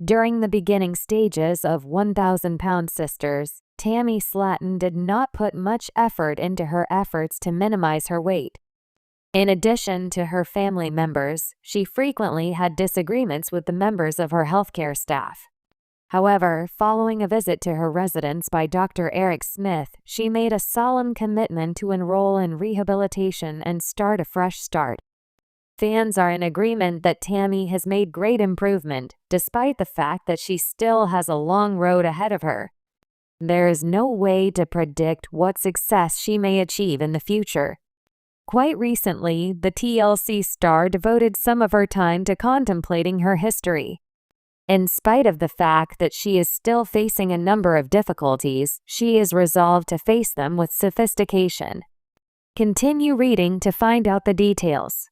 During the beginning stages of 1,000-Pound Sisters, Tammy Slaton did not put much effort into her efforts to minimize her weight. In addition to her family members, she frequently had disagreements with the members of her healthcare staff. However, following a visit to her residence by Dr. Eric Smith, she made a solemn commitment to enroll in rehabilitation and start a fresh start. Fans are in agreement that Tammy has made great improvement, despite the fact that she still has a long road ahead of her. There is no way to predict what success she may achieve in the future. Quite recently, the TLC star devoted some of her time to contemplating her history. In spite of the fact that she is still facing a number of difficulties, she is resolved to face them with sophistication. Continue reading to find out the details.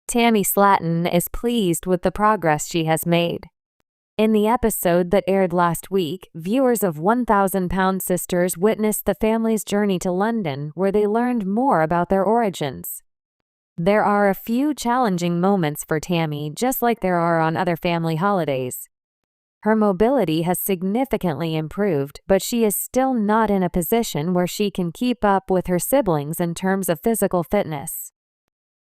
Tammy Slaton is pleased with the progress she has made. In the episode that aired last week, viewers of 1,000-Pound Sisters witnessed the family's journey to London, where they learned more about their origins. There are a few challenging moments for Tammy, just like there are on other family holidays. Her mobility has significantly improved, but she is still not in a position where she can keep up with her siblings in terms of physical fitness.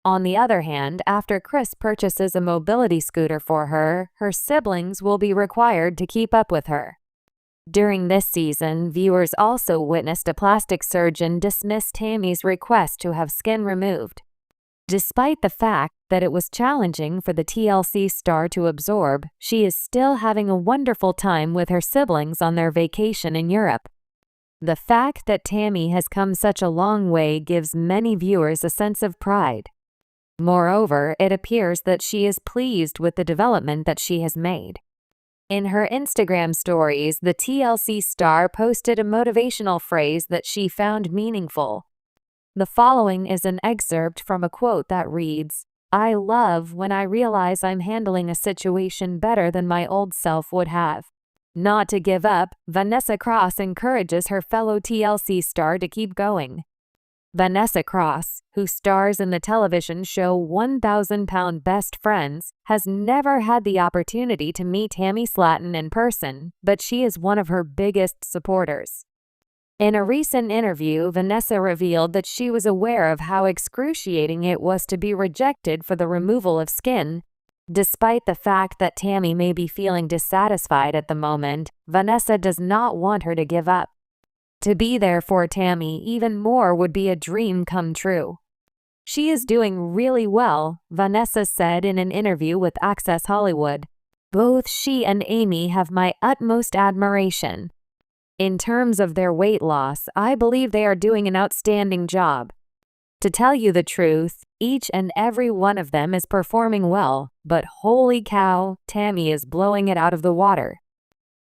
On the other hand, after Chris purchases a mobility scooter for her, her siblings will be required to keep up with her. During this season, viewers also witnessed a plastic surgeon dismiss Tammy's request to have skin removed. Despite the fact that it was challenging for the TLC star to absorb, she is still having a wonderful time with her siblings on their vacation in Europe. The fact that Tammy has come such a long way gives many viewers a sense of pride. Moreover, it appears that she is pleased with the development that she has made. In her Instagram stories, the TLC star posted a motivational phrase that she found meaningful. The following is an excerpt from a quote that reads, "I love when I realize I'm handling a situation better than my old self would have." Not to give up, Vanessa Cross encourages her fellow TLC star to keep going. Vanessa Cross, who stars in the television show 1,000-Pound Best Friends, has never had the opportunity to meet Tammy Slaton in person, but she is one of her biggest supporters. In a recent interview, Vanessa revealed that she was aware of how excruciating it was to be rejected for the removal of skin. Despite the fact that Tammy may be feeling dissatisfied at the moment, Vanessa does not want her to give up. To be there for Tammy even more would be a dream come true. She is doing really well, Vanessa said in an interview with Access Hollywood. Both she and Amy have my utmost admiration. In terms of their weight loss, I believe they are doing an outstanding job. To tell you the truth, each and every one of them is performing well, but holy cow, Tammy is blowing it out of the water.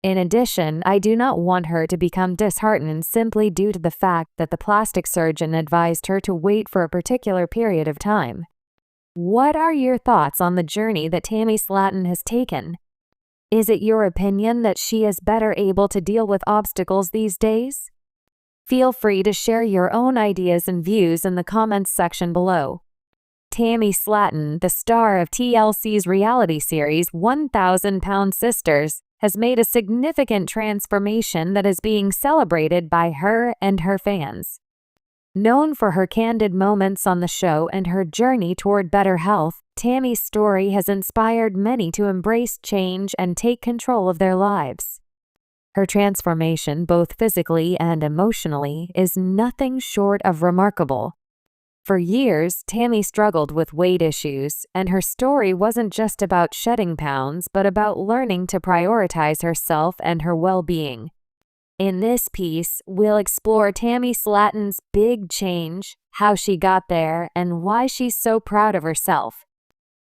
In addition, I do not want her to become disheartened simply due to the fact that the plastic surgeon advised her to wait for a particular period of time. What are your thoughts on the journey that Tammy Slaton has taken? Is it your opinion that she is better able to deal with obstacles these days? Feel free to share your own ideas and views in the comments section below. Tammy Slaton, the star of TLC's reality series 1,000-Pound Sisters, has made a significant transformation that is being celebrated by her and her fans. Known for her candid moments on the show and her journey toward better health, Tammy's story has inspired many to embrace change and take control of their lives. Her transformation, both physically and emotionally, is nothing short of remarkable. For years, Tammy struggled with weight issues, and her story wasn't just about shedding pounds, but about learning to prioritize herself and her well-being. In this piece, we'll explore Tammy Slaton's big change, how she got there, and why she's so proud of herself.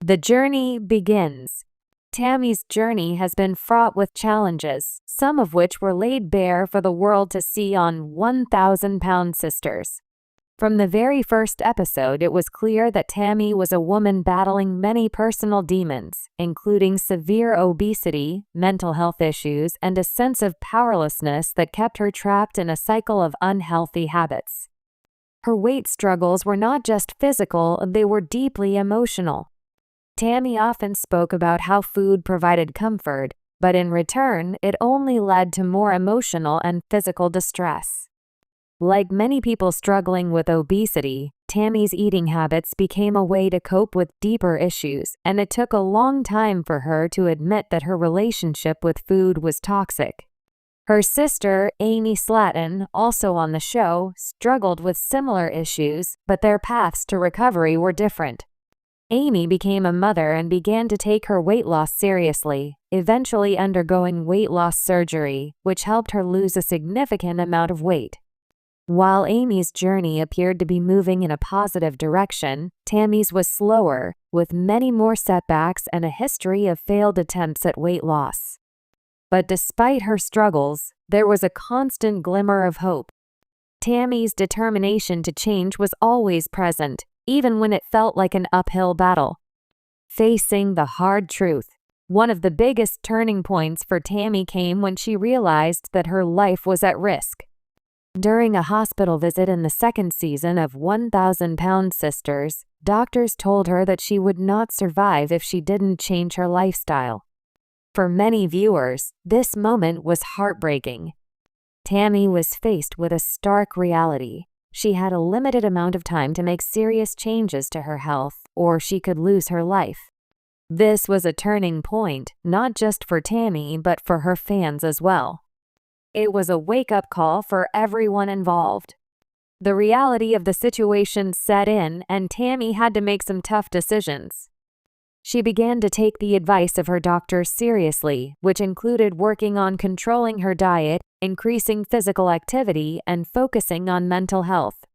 The journey begins. Tammy's journey has been fraught with challenges, some of which were laid bare for the world to see on 1,000-Pound Sisters. From the very first episode, it was clear that Tammy was a woman battling many personal demons, including severe obesity, mental health issues, and a sense of powerlessness that kept her trapped in a cycle of unhealthy habits. Her weight struggles were not just physical, they were deeply emotional. Tammy often spoke about how food provided comfort, but in return, it only led to more emotional and physical distress. Like many people struggling with obesity, Tammy's eating habits became a way to cope with deeper issues, and it took a long time for her to admit that her relationship with food was toxic. Her sister, Tammy Slaton, also on the show, struggled with similar issues, but their paths to recovery were different. Amy became a mother and began to take her weight loss seriously, eventually undergoing weight loss surgery, which helped her lose a significant amount of weight. While Amy's journey appeared to be moving in a positive direction, Tammy's was slower, with many more setbacks and a history of failed attempts at weight loss. But despite her struggles, there was a constant glimmer of hope. Tammy's determination to change was always present, even when it felt like an uphill battle. Facing the hard truth. One of the biggest turning points for Tammy came when she realized that her life was at risk. During a hospital visit in the second season of 1,000-Pound Sisters, doctors told her that she would not survive if she didn't change her lifestyle. For many viewers, this moment was heartbreaking. Tammy was faced with a stark reality. She had a limited amount of time to make serious changes to her health, or she could lose her life. This was a turning point, not just for Tammy, but for her fans as well. It was a wake-up call for everyone involved. The reality of the situation set in, and Tammy had to make some tough decisions. She began to take the advice of her doctors seriously, which included working on controlling her diet, increasing physical activity, and focusing on mental health.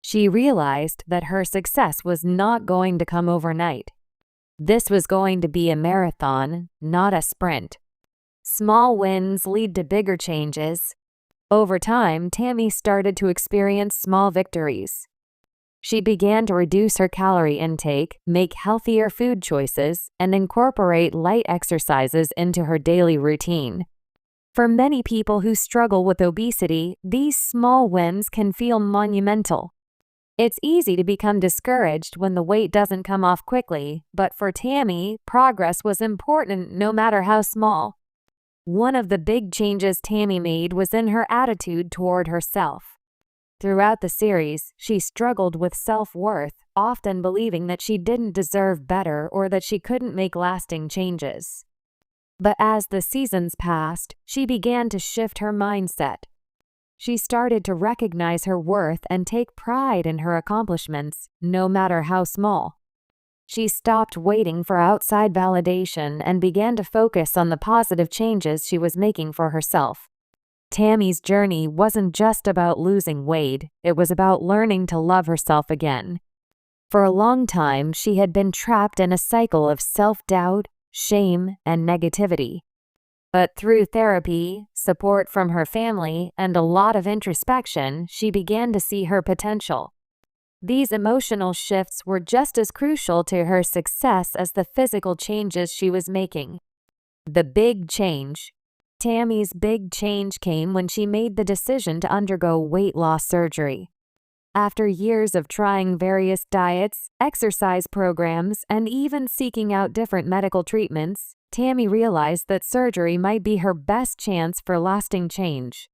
She realized that her success was not going to come overnight. This was going to be a marathon, not a sprint. Small wins lead to bigger changes. Over time, Tammy started to experience small victories. She began to reduce her calorie intake, make healthier food choices, and incorporate light exercises into her daily routine. For many people who struggle with obesity, these small wins can feel monumental. It's easy to become discouraged when the weight doesn't come off quickly, but for Tammy, progress was important no matter how small. One of the big changes Tammy made was in her attitude toward herself. Throughout the series, she struggled with self-worth, often believing that she didn't deserve better or that she couldn't make lasting changes. But as the seasons passed, she began to shift her mindset. She started to recognize her worth and take pride in her accomplishments, no matter how small. She stopped waiting for outside validation and began to focus on the positive changes she was making for herself. Tammy's journey wasn't just about losing weight, it was about learning to love herself again. For a long time, she had been trapped in a cycle of self-doubt, shame, and negativity. But through therapy, support from her family, and a lot of introspection, she began to see her potential. These emotional shifts were just as crucial to her success as the physical changes she was making. The big change. Tammy's big change came when she made the decision to undergo weight loss surgery. After years of trying various diets, exercise programs, and even seeking out different medical treatments, Tammy realized that surgery might be her best chance for lasting change.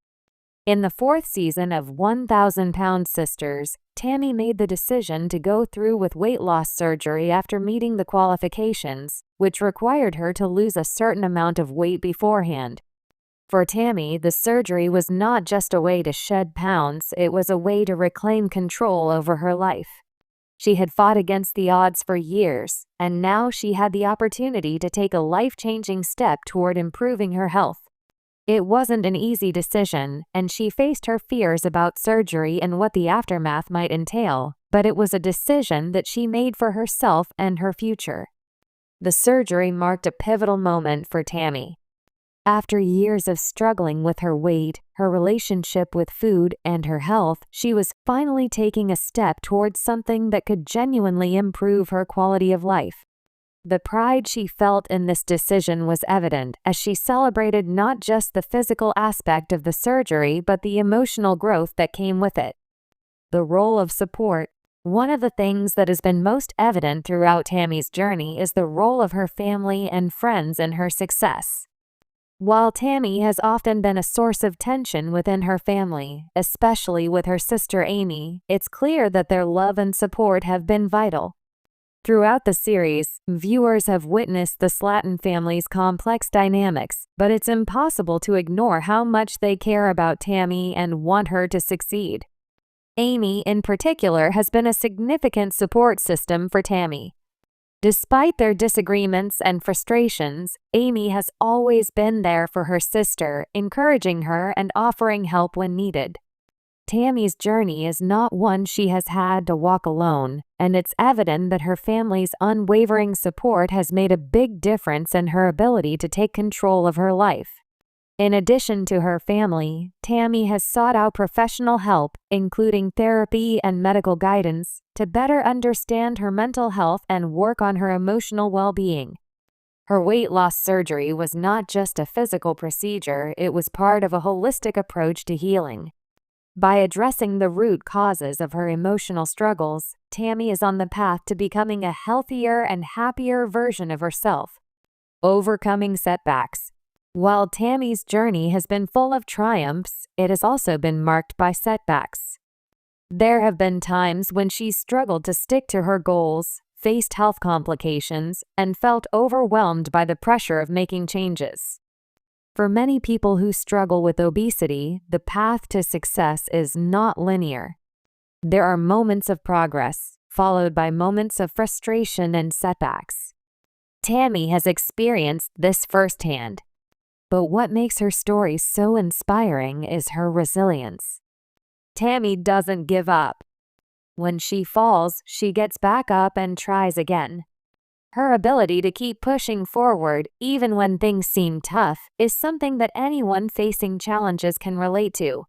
In the fourth season of 1,000-Pound Sisters, Tammy made the decision to go through with weight loss surgery after meeting the qualifications, which required her to lose a certain amount of weight beforehand. For Tammy, the surgery was not just a way to shed pounds, it was a way to reclaim control over her life. She had fought against the odds for years, and now she had the opportunity to take a life-changing step toward improving her health. It wasn't an easy decision, and she faced her fears about surgery and what the aftermath might entail, but it was a decision that she made for herself and her future. The surgery marked a pivotal moment for Tammy. After years of struggling with her weight, her relationship with food, and her health, she was finally taking a step towards something that could genuinely improve her quality of life. The pride she felt in this decision was evident as she celebrated not just the physical aspect of the surgery but the emotional growth that came with it. The role of support. One of the things that has been most evident throughout Tammy's journey is the role of her family and friends in her success. While Tammy has often been a source of tension within her family, especially with her sister Amy, it's clear that their love and support have been vital. Throughout the series, viewers have witnessed the Slaton family's complex dynamics, but it's impossible to ignore how much they care about Tammy and want her to succeed. Amy, in particular, has been a significant support system for Tammy. Despite their disagreements and frustrations, Amy has always been there for her sister, encouraging her and offering help when needed. Tammy's journey is not one she has had to walk alone, and it's evident that her family's unwavering support has made a big difference in her ability to take control of her life. In addition to her family, Tammy has sought out professional help, including therapy and medical guidance, to better understand her mental health and work on her emotional well-being. Her weight loss surgery was not just a physical procedure, it was part of a holistic approach to healing. By addressing the root causes of her emotional struggles, Tammy is on the path to becoming a healthier and happier version of herself. Overcoming setbacks. While Tammy's journey has been full of triumphs, it has also been marked by setbacks. There have been times when she's struggled to stick to her goals, faced health complications, and felt overwhelmed by the pressure of making changes. For many people who struggle with obesity, the path to success is not linear. There are moments of progress, followed by moments of frustration and setbacks. Tammy has experienced this firsthand. But what makes her story so inspiring is her resilience. Tammy doesn't give up. When she falls, she gets back up and tries again. Her ability to keep pushing forward, even when things seem tough, is something that anyone facing challenges can relate to.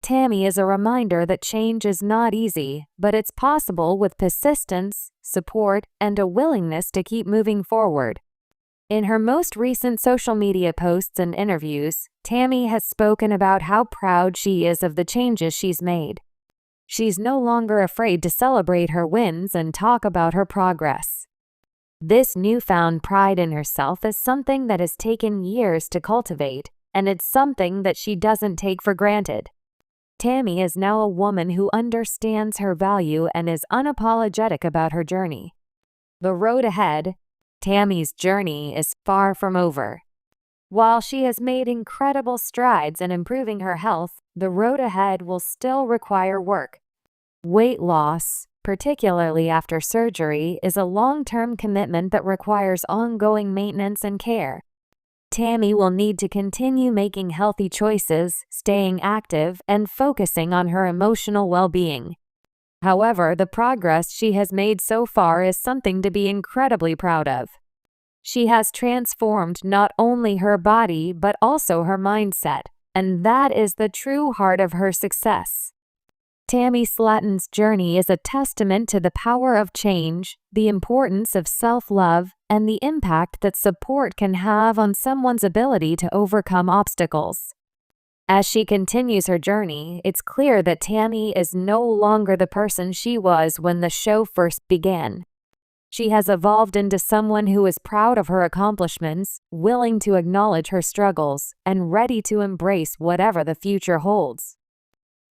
Tammy is a reminder that change is not easy, but it's possible with persistence, support, and a willingness to keep moving forward. In her most recent social media posts and interviews, Tammy has spoken about how proud she is of the changes she's made. She's no longer afraid to celebrate her wins and talk about her progress. This newfound pride in herself is something that has taken years to cultivate, and it's something that she doesn't take for granted. Tammy is now a woman who understands her value and is unapologetic about her journey. The road ahead. Tammy's journey is far from over. While she has made incredible strides in improving her health, the road ahead will still require work. Weight loss, particularly after surgery, is a long-term commitment that requires ongoing maintenance and care. Tammy will need to continue making healthy choices, staying active, and focusing on her emotional well-being. However, the progress she has made so far is something to be incredibly proud of. She has transformed not only her body but also her mindset, and that is the true heart of her success. Tammy Slaton's journey is a testament to the power of change, the importance of self-love, and the impact that support can have on someone's ability to overcome obstacles. As she continues her journey, it's clear that Tammy is no longer the person she was when the show first began. She has evolved into someone who is proud of her accomplishments, willing to acknowledge her struggles, and ready to embrace whatever the future holds.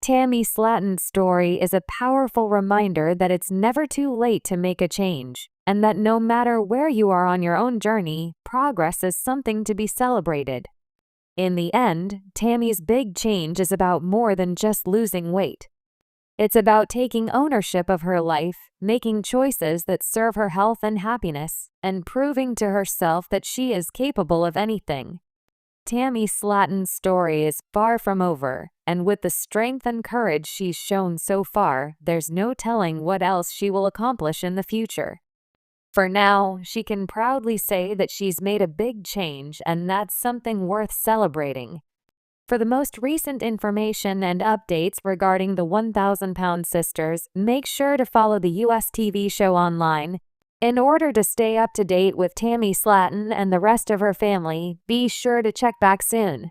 Tammy Slaton's story is a powerful reminder that it's never too late to make a change, and that no matter where you are on your own journey, progress is something to be celebrated. In the end, Tammy's big change is about more than just losing weight. It's about taking ownership of her life, making choices that serve her health and happiness, and proving to herself that she is capable of anything. Tammy Slaton's story is far from over, and with the strength and courage she's shown so far, there's no telling what else she will accomplish in the future. For now, she can proudly say that she's made a big change, and that's something worth celebrating. For the most recent information and updates regarding the 1,000-pound sisters, make sure to follow the US TV show online. In order to stay up to date with Tammy Slaton and the rest of her family, be sure to check back soon.